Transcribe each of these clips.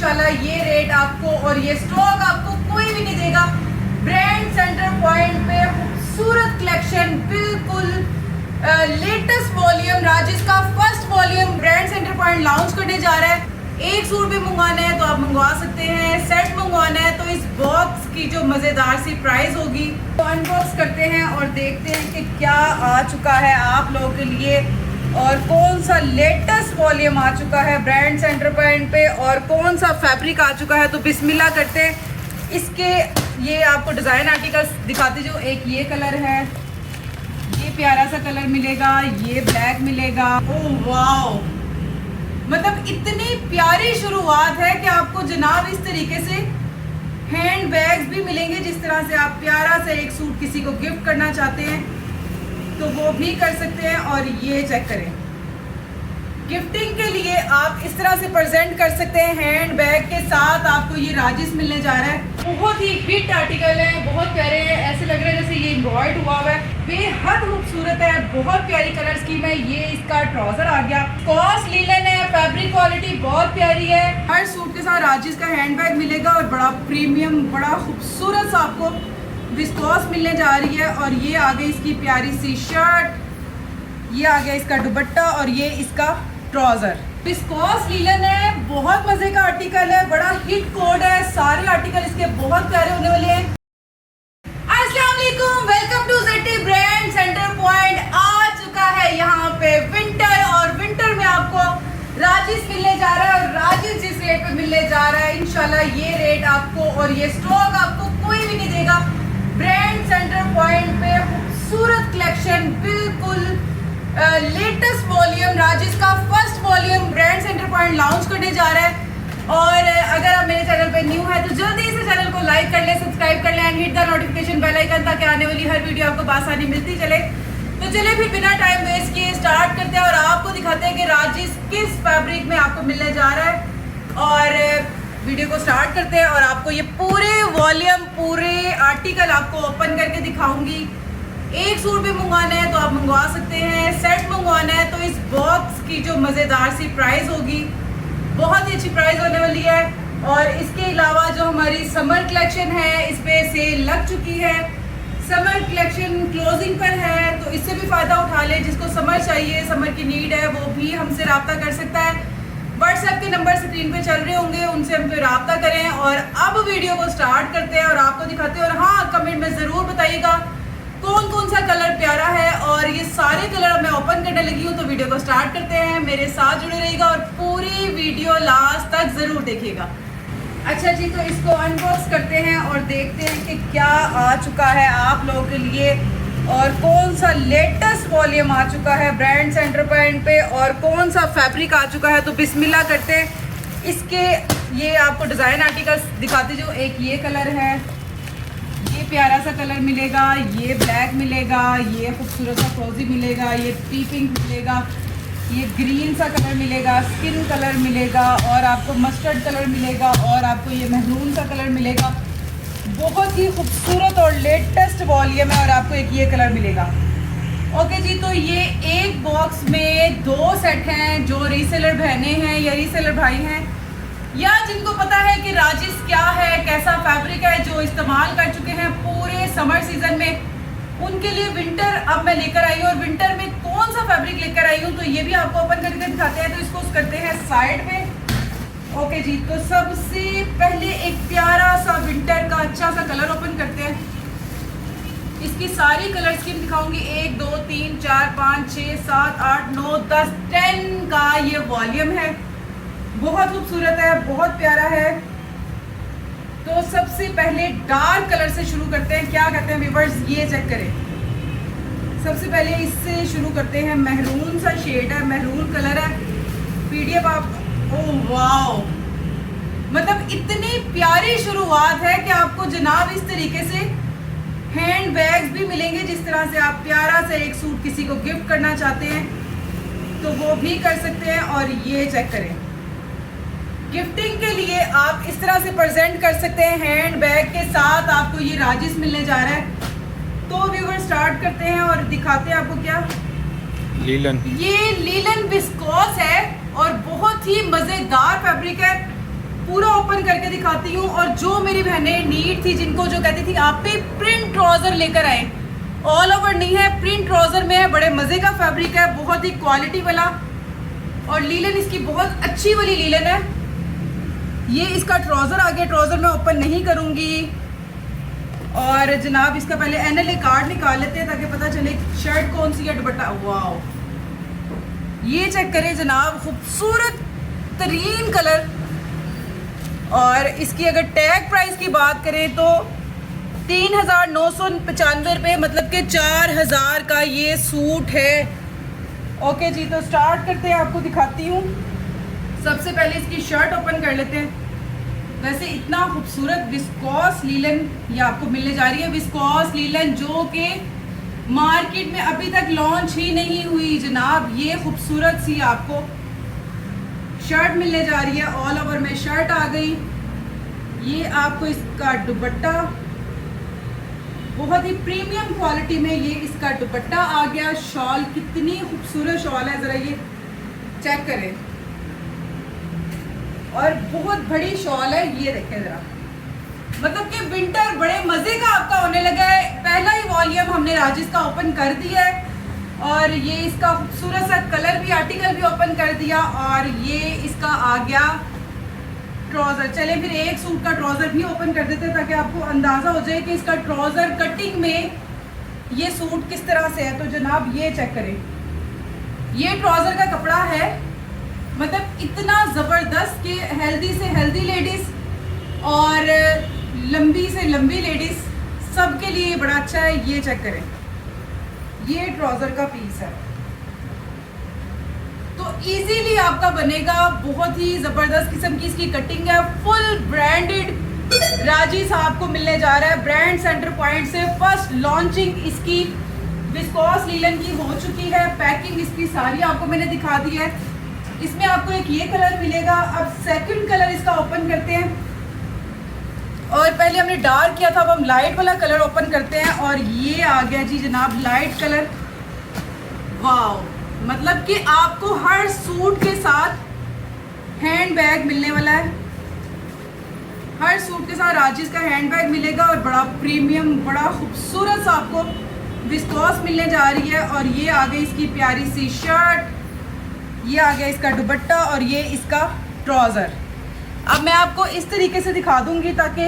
इंशाल्लाह ये रेट आपको और ये स्टॉक आपको कोई भी नहीं देगा। ब्रांड सेंटर पॉइंट पे खूबसूरत कलेक्शन, बिल्कुल लेटेस्ट वॉल्यूम, राजिस का first volume brand centre point launch करने जा रहा है। एक सूट भी मंगवाना है तो आप मंगवा सकते हैं, सेट मंगवाना है तो इस बॉक्स की जो मज़ेदार सी प्राइस होगी तो अनबॉक्स करते हैं और देखते हैं कि क्या आ चुका है आप लोगों के लिए और कौन सा लेटेस्ट वॉल्यूम आ चुका है ब्रांड सेंटर पॉइंट पे और कौन सा फैब्रिक आ चुका है। तो बिस्मिल्लाह करते हैं। इसके ये आपको डिज़ाइन आर्टिकल्स दिखाते जो एक ये कलर है, ये प्यारा सा कलर मिलेगा, ये ब्लैक मिलेगा। ओह वाओ, मतलब इतनी प्यारी शुरुआत है कि आपको जनाब इस तरीके से हैंड बैग्स भी मिलेंगे। जिस तरह से आप प्यारा सा एक सूट किसी को गिफ्ट करना चाहते हैं तो वो भी कर सकते हैं। और ये चेक करें, गिफ्टिंग के लिए आप इस तरह से प्रेजेंट कर सकते हैं। हैंड बैग के साथ आपको ये राजिस मिलने जा रहा है। बहुत ही हिट आर्टिकल है, बहुत प्यारे हैं, ऐसे लग रहा है जैसे ये एम्ब्रॉयड हुआ हुआ है, बेहद खूबसूरत है, बहुत प्यारी कलर स्कीम है। ये इसका ट्राउजर आ गया, कॉस्ट लीलन है, फैब्रिक क्वालिटी बहुत प्यारी है। हर सूट के साथ राजिस का हैंड बैग मिलेगा और बड़ा प्रीमियम, बड़ा खूबसूरत सा आपको विस्कॉस मिलने जा रही है। और ये आ गई इसकी प्यारी सी शर्ट, ये आ गया इसका दुपट्टा और ये इसका ट्राउजर। विस्कॉस लीलन है, बहुत मजे का आर्टिकल है, बड़ा हिट कोड है, सारे आर्टिकल इसके बहुत प्यारे होने वाले हैं। अस्सलाम वालेकुम, welcome to ZT brand centre point. आ चुका है यहाँ पे विंटर और विंटर में आपको राजिस मिलने जा रहा है और राजिस जिस रेट पे मिलने जा रहा है इंशाल्लाह ये रेट आपको और ये स्टॉक आपको कोई भी नहीं देगा। ब्रांड सेंटर पॉइंट पे खूबसूरत कलेक्शन, बिल्कुल लेटेस्ट वॉल्यूम, राजिस का first volume brand centre point launch करने जा रहा है। और अगर आप मेरे चैनल पे न्यू है तो जल्दी से चैनल को लाइक कर ले, सब्सक्राइब कर ले and hit the notification bell icon ताकि आने वाली हर वीडियो आपको बासानी मिलती चले। तो चलिए फिर बिना टाइम वेस्ट किए स्टार्ट करते हैं और आपको दिखाते हैं कि राजिस किस फैब्रिक में आपको मिलने जा रहा है। और वीडियो को स्टार्ट करते हैं और आपको ये पूरे वॉल्यूम, पूरे आर्टिकल आपको ओपन करके दिखाऊंगी। एक सूट भी मंगवाना है तो आप मंगवा सकते हैं, सेट मंगवाना है तो इस बॉक्स की जो मज़ेदार सी प्राइस होगी बहुत ही अच्छी प्राइस होने वाली है। और इसके अलावा जो हमारी समर कलेक्शन है इस पे सेल लग चुकी है, समर कलेक्शन क्लोजिंग पर है तो इससे भी फ़ायदा उठा ले। जिसको समर चाहिए, समर की नीड है, वो भी हमसे रब्ता कर सकता है। व्हाट्सएप के नंबर स्क्रीन पे चल रहे होंगे, उनसे हम पे रब्ता करें। और अब वीडियो को स्टार्ट करते हैं और आपको दिखाते हैं। और हाँ, कमेंट में ज़रूर बताइएगा कौन कौन सा कलर प्यारा है। और ये सारे कलर मैं ओपन करने लगी हूँ तो वीडियो को स्टार्ट करते हैं। मेरे साथ जुड़े रहिएगा और पूरी वीडियो लास्ट तक ज़रूर देखिएगा। अच्छा जी, तो इसको अनबॉक्स करते हैं और देखते हैं कि क्या आ चुका है आप लोगों के लिए और कौन सा लेटेस्ट वॉल्यूम आ चुका है ब्रांड सेंटर पॉइंट पे और कौन सा फैब्रिक आ चुका है। तो बिस्मिल्लाह करते हैं। इसके ये आपको डिज़ाइन आर्टिकल्स दिखाते जो एक ये कलर है, ये प्यारा सा कलर मिलेगा, ये ब्लैक मिलेगा, ये खूबसूरत सा फ्रोजी मिलेगा, ये पी पिंक मिलेगा, ये ग्रीन सा कलर मिलेगा, स्किन कलर मिलेगा और आपको मस्टर्ड कलर मिलेगा और आपको ये महरून सा कलर मिलेगा। बहुत ही खूबसूरत और लेटेस्ट वॉल्यूम है और आपको एक ये कलर मिलेगा। ओके जी, तो ये एक बॉक्स में 2 सेट हैं। जो रीसेलर बहनें हैं या रीसेलर भाई हैं या जिनको पता है कि राजिस क्या है, कैसा फैब्रिक है, जो इस्तेमाल कर चुके हैं पूरे समर सीजन में, उनके लिए विंटर अब मैं लेकर आई हूँ। और विंटर में कौन सा फैब्रिक लेकर आई हूँ तो ये भी आपको ओपन करके दिखाते हैं। तो इसको करते हैं साइड पे। ओके जी, तो सबसे पहले एक प्यारा सा विंटर का अच्छा सा कलर ओपन करते हैं। इसकी सारी कलर स्कीम दिखाऊंगी। 1 2 3 4 5 6 7 8 9 10 10 का ये वॉल्यूम है, बहुत खूबसूरत है, बहुत प्यारा है। तो सबसे पहले डार्क कलर से शुरू करते हैं। क्या कहते हैं व्यूअर्स, ये चेक करें। सबसे पहले इससे शुरू करते हैं। महरून सा शेड है, महरून कलर है, PDF आप, ओह वाओ, मतलब इतनी प्यारी शुरुआत है कि आपको जनाब इस तरीके से हैंड बैग्स भी मिलेंगे। जिस तरह से आप प्यारा सा एक सूट किसी को गिफ्ट करना चाहते हैं तो वो भी कर सकते हैं। और ये चेक करें, गिफ्टिंग के लिए आप इस तरह से प्रेजेंट कर सकते हैं। हैंड बैग के साथ आपको ये राजिस मिलने जा रहा है। तो व्यूअर स्टार्ट करते हैं और दिखाते हैं आपको क्या लीलन। ये लीलन विस्कोस है और बहुत ही मज़ेदार फैब्रिक है। पूरा ओपन करके दिखाती हूँ। और जो मेरी बहनें नीट थी, जिनको जो कहती थी आप पे प्रिंट ट्राउज़र लेकर आए, ऑल ओवर नहीं है, प्रिंट ट्राउज़र में है, बड़े मज़े का फैब्रिक है, बहुत ही क्वालिटी वाला, और लीलन इसकी बहुत अच्छी वाली लीलन है। ये इसका ट्राउज़र आ गया, ट्राउज़र मैं ओपन नहीं करूँगी। और जनाब इसका पहले एनएलए कार्ड निकाल लेते हैं ताकि पता चले शर्ट कौन सी है, दुपट्टा। वाओ, ये चेक करें जनाब, खूबसूरत तरीन कलर। और इसकी अगर टैग प्राइस की बात करें तो 3,995 रुपये, मतलब कि 4,000 का ये सूट है। ओके जी, तो स्टार्ट करते हैं, आपको दिखाती हूँ। सबसे पहले इसकी शर्ट ओपन कर लेते हैं। वैसे इतना खूबसूरत विस्कॉस लीलन ये आपको मिलने जा रही है, विस्कॉस लीलन जो कि मार्केट में अभी तक लॉन्च ही नहीं हुई जनाब। ये खूबसूरत सी आपको शर्ट मिलने जा रही है, ऑल ओवर में शर्ट आ गई। ये आपको इसका दुपट्टा, बहुत ही प्रीमियम क्वालिटी में ये इसका दुपट्टा आ गया। शॉल, कितनी खूबसूरत शॉल है, ज़रा ये चेक करें, और बहुत बड़ी शॉल है। ये देखें ज़रा, मतलब कि विंटर बड़े मज़े का आपका होने लगा है। पहला ही वॉल्यूम हमने राजिस का ओपन कर दिया है, और ये इसका खूबसूरत सा कलर भी, आर्टिकल भी ओपन कर दिया। और ये इसका आ गया ट्राउज़र। चले फिर एक सूट का ट्राउज़र भी ओपन कर देते हैं ताकि आपको अंदाज़ा हो जाए कि इसका ट्राउज़र कटिंग में ये सूट किस तरह से है। तो जनाब ये चेक करें, ये ट्राउज़र का कपड़ा है, मतलब इतना ज़बरदस्त कि हेल्दी से हेल्दी लेडीज़ और लंबी से लंबी लेडीज़ सबके लिए बड़ा अच्छा है। ये चेक करें, ये ट्राउज़र का पीस है, तो इजीली आपका बनेगा। बहुत ही ज़बरदस्त किस्म की इसकी कटिंग है, फुल ब्रांडेड राजी साहब को मिलने जा रहा है। ब्रांड सेंटर पॉइंट से फर्स्ट लॉन्चिंग इसकी विस्कॉस लीलन की हो चुकी है। पैकिंग इसकी सारी आपको मैंने दिखा दी है। इसमें आपको एक ये कलर मिलेगा। अब सेकंड कलर इसका ओपन करते हैं, और पहले हमने डार्क किया था, अब हम लाइट वाला कलर ओपन करते हैं। और ये आ गया जी जनाब लाइट कलर। वाओ, मतलब कि आपको हर सूट के साथ हैंड बैग मिलने वाला है, हर सूट के साथ राजिस का हैंड बैग मिलेगा, और बड़ा प्रीमियम, बड़ा खूबसूरत सा आपको विस्कॉस मिलने जा रही है। और ये आ गई इसकी प्यारी सी शर्ट, ये आ गया इसका दुपट्टा, और ये इसका ट्राउज़र। अब मैं आपको इस तरीके से दिखा दूंगी ताकि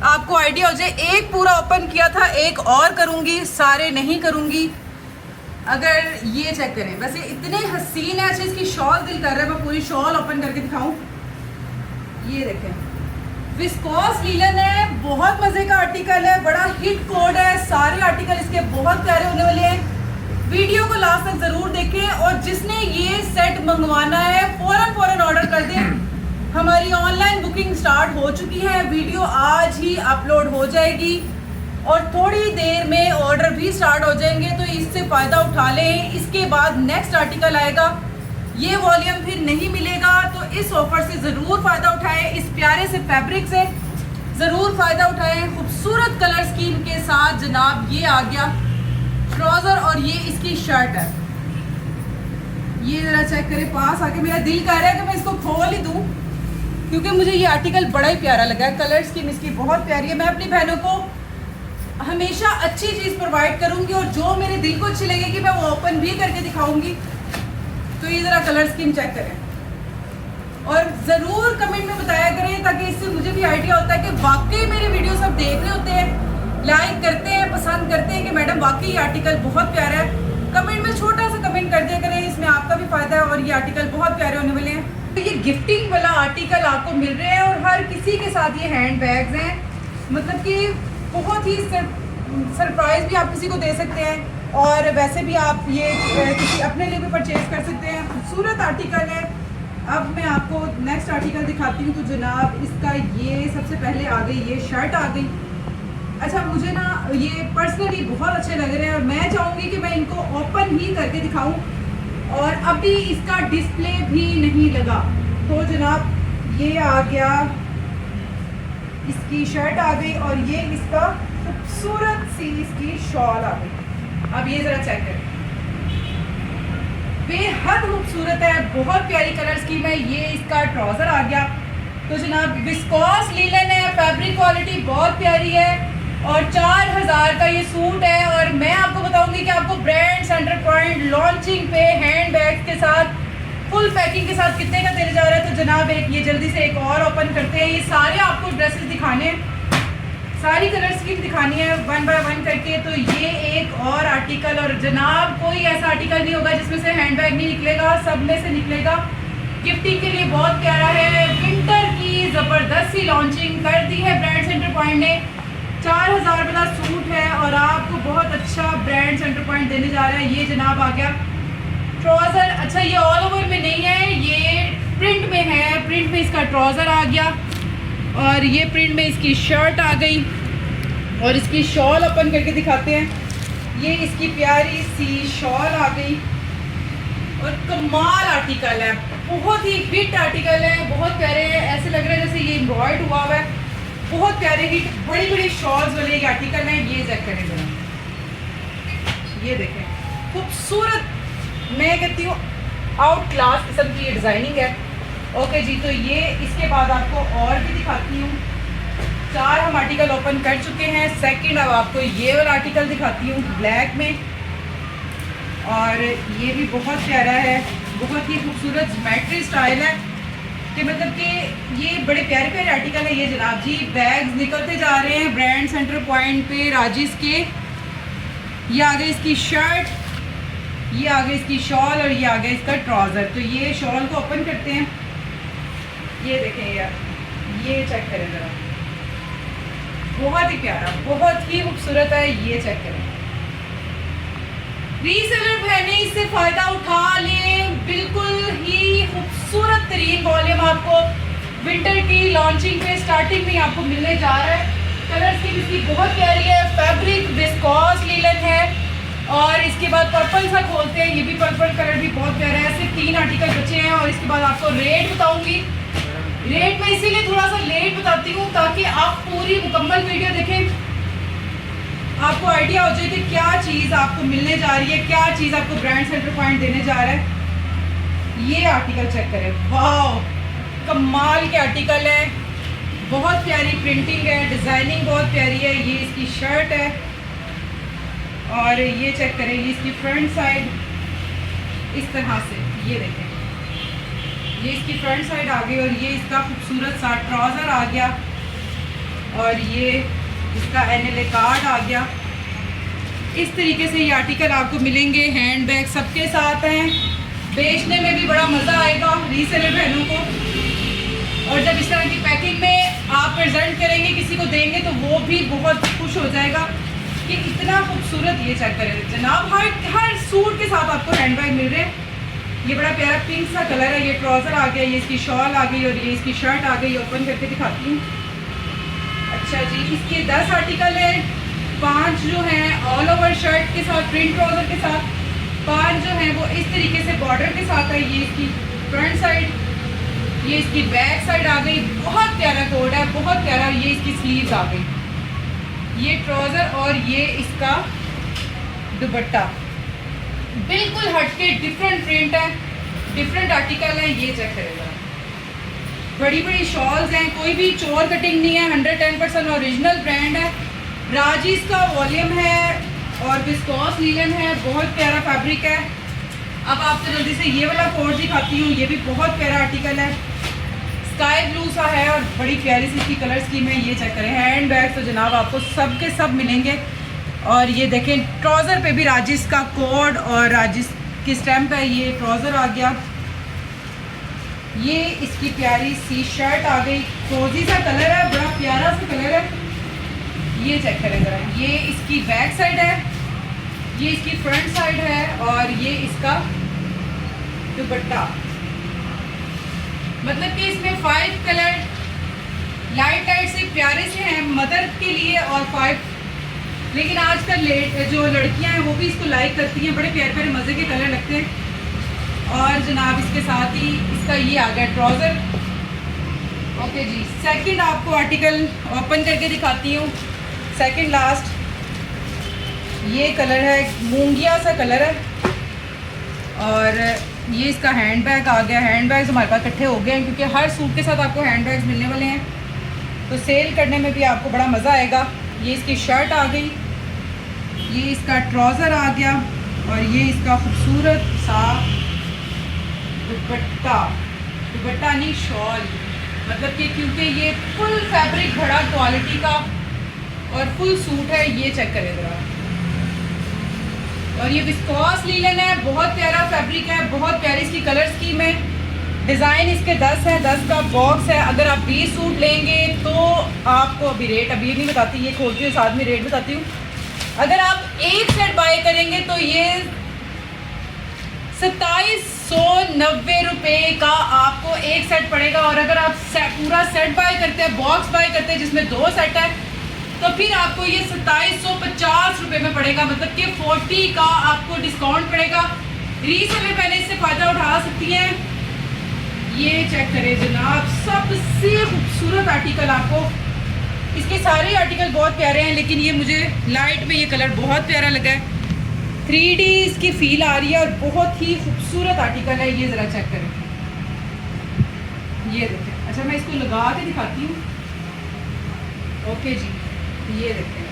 आपको आइडिया हो जाए। एक पूरा ओपन किया था, एक और करूंगी, सारे नहीं करूंगी। अगर ये चेक करें, वैसे इतने हसीन है। अच्छा, इसकी शॉल दिल कर रहा है मैं पूरी शॉल ओपन करके दिखाऊं। ये देखें, विस्कॉस लीलन है, बहुत मज़े का आर्टिकल है, बड़ा हिट कोड है। सारे आर्टिकल इसके बहुत प्यारे होने वाले हैं। वीडियो को लास्ट तक ज़रूर देखें, और जिसने ये सेट मंगवाना है फ़ौरन ऑर्डर कर दें। हमारी ऑनलाइन बुकिंग स्टार्ट हो चुकी है, वीडियो आज ही अपलोड हो जाएगी, और थोड़ी देर में ऑर्डर भी स्टार्ट हो जाएंगे, तो इससे फ़ायदा उठा लें। इसके बाद नेक्स्ट आर्टिकल आएगा, ये वॉल्यूम फिर नहीं मिलेगा, तो इस ऑफ़र से ज़रूर फ़ायदा उठाएं। इस प्यारे से फैब्रिक से ज़रूर फ़ायदा उठाएं। खूबसूरत कलर स्कीम के साथ जनाब ये आ गया ट्राउज़र, और ये इसकी शर्ट है। ये ज़रा चेक करें, पास आके मेरा दिल कर रहा है कि मैं इसको खोल ही दूँ, क्योंकि मुझे ये आर्टिकल बड़ा ही प्यारा लगा है। कलर स्कीम इसकी बहुत प्यारी है। मैं अपनी बहनों को हमेशा अच्छी चीज़ प्रोवाइड करूँगी, और जो मेरे दिल को अच्छी लगेगी मैं वो ओपन भी करके दिखाऊँगी। तो ये ज़रा कलर स्कीम चेक करें, और ज़रूर कमेंट में बताया करें ताकि इससे मुझे भी आइडिया होता है कि वाकई मेरे वीडियो सब देख रहे होते हैं, लाइक करते हैं, पसंद करते हैं कि मैडम वाकई ये आर्टिकल बहुत प्यारा है। कमेंट में छोटा सा कमेंट कर दिया करें, इसमें आपका भी फ़ायदा है, और ये आर्टिकल बहुत प्यारे होने वाले हैं। तो ये गिफ्टिंग वाला आर्टिकल आपको मिल रहे हैं, और हर किसी के साथ ये हैंड बैग्स हैं, मतलब कि बहुत ही सरप्राइज़ भी आप किसी को दे सकते हैं, और वैसे भी आप ये किसी अपने लिए भी परचेज कर सकते हैं। खूबसूरत आर्टिकल है। अब मैं आपको नेक्स्ट आर्टिकल दिखाती हूँ। तो जनाब इसका ये सबसे पहले आ गई, ये शर्ट आ गई। अच्छा, मुझे ना ये पर्सनली बहुत अच्छे लग रहे हैं, और मैं चाहूँगी कि मैं इनको ओपन ही करके दिखाऊँ, और अभी इसका डिस्प्ले भी नहीं लगा। तो जनाब ये आ गया, इसकी शर्ट आ गई, और ये इसका खूबसूरत सी इसकी शॉल आ गई। अब ये ज़रा चेक करें, बेहद खूबसूरत है, बहुत प्यारी कलर स्कीम है। ये इसका ट्राउज़र आ गया। तो जनाब विस्कॉस लीलन है, फैब्रिक क्वालिटी बहुत प्यारी है और 4000 का ये सूट है। और मैं आपको बताऊंगी कि आपको ब्रांड सेंटर पॉइंट लॉन्चिंग पे हैंड बैग के साथ फुल पैकिंग के साथ कितने का देने जा रहा है। तो जनाब एक ये जल्दी से एक और ओपन करते हैं। ये सारे आपको ड्रेसेस दिखाने हैं, सारी कलर स्कीम दिखानी है 1 बाय 1 करके। तो ये एक और आर्टिकल, और जनाब कोई ऐसा आर्टिकल नहीं होगा जिसमें से हैंड बैग नहीं निकलेगा, सब में से निकलेगा। गिफ्टिंग के लिए बहुत प्यारा है। विंटर की ज़बरदस्त सी लॉन्चिंग कर दी है ब्रांड सेंटर पॉइंट ने। 4000 वाला सूट है और आपको बहुत अच्छा ब्रांड सेंटर पॉइंट देने जा रहा है। ये जनाब आ गया ट्राउज़र। अच्छा ये ऑल ओवर में नहीं है, ये प्रिंट में है। प्रिंट में इसका ट्राउज़र आ गया और ये प्रिंट में इसकी शर्ट आ गई और इसकी शॉल ओपन करके दिखाते हैं। ये इसकी प्यारी सी शॉल आ गई और कमाल आर्टिकल है, बहुत ही हिट आर्टिकल है, बहुत प्यारे है। ऐसे लग रहा है जैसे ये एम्ब्रॉयड हुआ हुआ है, बहुत प्यारे हिट बड़ी बड़ी शॉल्स वाले ये आर्टिकल है। ये चेक करें जरा, ये देखें खूबसूरत, मैं कहती हूँ आउट क्लास किस्म की ये डिज़ाइनिंग है। ओके जी, तो ये इसके बाद आपको और भी दिखाती हूँ। 4 हम आर्टिकल ओपन कर चुके हैं। सेकंड अब आपको ये वाला आर्टिकल दिखाती हूँ ब्लैक में, और ये भी बहुत प्यारा है, बहुत ही खूबसूरत ज्योमेट्री स्टाइल है कि मतलब कि ये बड़े प्यारे प्यारे आर्टिकल है। ये जनाब जी बैग्स निकलते जा रहे हैं ब्रांड सेंटर पॉइंट पे राजिस के। ये आ गई इसकी शर्ट, ये आ गई इसकी शॉल और ये आ गया इसका ट्राउज़र। तो ये शॉल को ओपन करते हैं। ये देखें यार, ये चेक करें ज़रा, बहुत ही प्यारा, बहुत ही खूबसूरत है। ये चेक करें, रीसेलर बहने इससे फ़ायदा उठा लें। बिल्कुल ही खूबसूरत तरीन वॉल्यूम आपको विंटर की लॉन्चिंग पे स्टार्टिंग में आपको मिलने जा रहा है। कलर स्कीम इसकी बहुत प्यारी है, फैब्रिक विस्कॉस लीलन है। और इसके बाद पर्पल सा खोलते हैं, ये भी पर्पल कलर भी बहुत प्यारा है। सिर्फ 3 आर्टिकल बचे हैं और इसके बाद आपको रेट बताऊंगी। रेट मैं इसीलिए थोड़ा सा लेट बताती हूँ ताकि आप पूरी मुकम्मल वीडियो देखें, आपको आइडिया हो जाए कि क्या चीज़ आपको मिलने जा रही है, क्या चीज़ आपको ब्रांड सेंटर पॉइंट देने जा रहा है। ये आर्टिकल चेक करें, वाह कमाल के आर्टिकल है, बहुत प्यारी प्रिंटिंग है, डिज़ाइनिंग बहुत प्यारी है। ये इसकी शर्ट है और ये चेक करें, ये इसकी फ्रंट साइड इस तरह से, ये देखें ये इसकी फ्रंट साइड आ गई और ये इसका खूबसूरत सा ट्राउज़र आ गया और ये इसका एनएलए कार्ड आ गया। इस तरीके से ये आर्टिकल आपको मिलेंगे। हैंड बैग सबके साथ हैं, बेचने में भी बड़ा मज़ा आएगा रीसेलर बहनों को। और जब इस तरह की पैकिंग में आप प्रेजेंट करेंगे, किसी को देंगे तो वो भी बहुत खुश हो जाएगा कि इतना खूबसूरत। ये चेक करें जनाब, हर सूट के साथ आपको हैंड बैग मिल रहे हैं। ये बड़ा प्यारा पिंक सा कलर है। ये ट्राउज़र आ गया, ये इसकी शॉल आ गई और ये इसकी शर्ट आ गई। ओपन करके दिखाती हूँ। अच्छा जी, इसके 10 आर्टिकल है। 5 जो हैं ऑल ओवर शर्ट के साथ प्रिंट ट्राउज़र के साथ, 5 जो हैं वो इस तरीके से बॉर्डर के साथ है। ये इसकी फ्रंट साइड, ये इसकी बैक साइड आ गई। बहुत प्यारा कोड है, बहुत प्यारा। ये इसकी स्लीव्स आ गई, ये ट्राउज़र और ये इसका दुपट्टा। बिल्कुल हटके डिफरेंट प्रिंट है, डिफरेंट आर्टिकल है। ये चेक करेगा, बड़ी बड़ी शॉल्स हैं, कोई भी चोर कटिंग नहीं है, 110% ओरिजिनल ब्रांड है। राजिस का वॉल्यूम है और विस्कॉस लीलन है, बहुत प्यारा फैब्रिक है। अब आपको जल्दी से ये वाला कोड दिखाती हूँ। ये भी बहुत प्यारा आर्टिकल है, स्काई ब्लू सा है और बड़ी प्यारी सी इसकी कलर स्कीम है। ये चेक करें, हैंड बैग तो जनाब आपको सब के सब मिलेंगे। और ये देखें ट्राउज़र पे भी राजिस का कोड और राजिस की स्टैम्प है। ये ट्राउज़र आ गया, ये इसकी प्यारी सी शर्ट आ गई, फ्रोजी सा कलर है, बड़ा प्यारा सा कलर है। ये चेक करें ज़रा, ये इसकी बैक साइड है, ये इसकी फ्रंट साइड है और ये इसका दुपट्टा। मतलब कि इसमें 5 कलर लाइट लाइट से प्यारे से हैं मदर के लिए और 5, लेकिन आजकल जो लड़कियां हैं वो भी इसको लाइक करती हैं। बड़े प्यारे प्यारे मज़े के कलर लगते हैं। और जनाब इसके साथ ही इसका ये आ गया ट्राउज़र। ओके जी, सेकंड आपको आर्टिकल ओपन करके दिखाती हूँ। सेकंड लास्ट ये कलर है, मूंगिया सा कलर है और ये इसका हैंड बैग आ गया। हैंड बैग्स हमारे पास इकट्ठे हो गए हैं क्योंकि हर सूट के साथ आपको हैंड बैग्स मिलने वाले हैं, तो सेल करने में भी आपको बड़ा मज़ा आएगा। ये इसकी शर्ट आ गई, ये इसका ट्राउज़र आ गया और ये इसका खूबसूरत सा दुपट्टा। दुपट्टा नहीं, शॉल, मतलब कि क्योंकि ये फुल फैब्रिक बड़ा क्वालिटी का और फुल सूट है। ये चेक करें ज़रा। और ये विस्कोस लीलन है, बहुत प्यारा फैब्रिक है, बहुत प्यारी इसकी कलर स्कीम है। डिज़ाइन इसके 10 है, 10 का बॉक्स है। अगर आप 20 सूट लेंगे तो आपको अभी रेट अभी नहीं बताती, ये खोलती हूँ साथ में रेट बताती हूँ। अगर आप एक सेट बाय करेंगे तो ये 2790 रुपये का आपको एक सेट पड़ेगा। और अगर आप पूरा सेट बाय करते हैं, बॉक्स बाय करते हैं जिसमें 2 सेट है, तो फिर आपको ये 2750 रुपये में पड़ेगा, मतलब कि 40 का आपको डिस्काउंट पड़ेगा। रीसेलर पहले इससे फ़ायदा उठा सकती हैं। ये चेक करें जनाब, सबसे खूबसूरत आर्टिकल आपको। इसके सारे आर्टिकल बहुत प्यारे हैं, लेकिन ये मुझे लाइट में ये कलर बहुत प्यारा लगा है। 3D इसकी फील आ रही है और बहुत ही खूबसूरत आर्टिकल है। ये ज़रा चेक करें, ये देखें। अच्छा, मैं इसको लगा के दिखाती हूँ। ओके जी, ये देखें।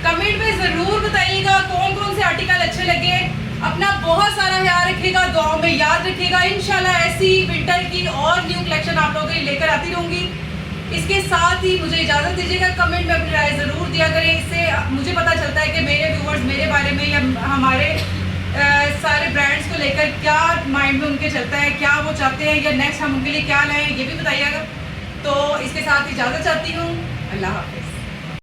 कमेंट में ज़रूर बताइएगा कौन कौन से आर्टिकल अच्छे लगे। अपना बहुत सारा ख्याल रखिएगा, दुआओं में याद रखिएगा। इंशाल्लाह ऐसी विंटर की और न्यू कलेक्शन आप लोगों के लिए लेकर आती रहूँगी। इसके साथ ही मुझे इजाज़त दीजिएगा। कमेंट में अपनी राय ज़रूर दिया करें, इससे मुझे पता चलता है कि मेरे व्यूवर्स मेरे बारे में या हमारे सारे ब्रांड्स को लेकर क्या माइंड में उनके चलता है, क्या वो चाहते हैं, या नेक्स्ट हम उनके लिए क्या लाएँ, ये भी बताइएगा। तो इसके साथ इजाज़त चाहती हूँ। अल्लाह हाफ़िज़।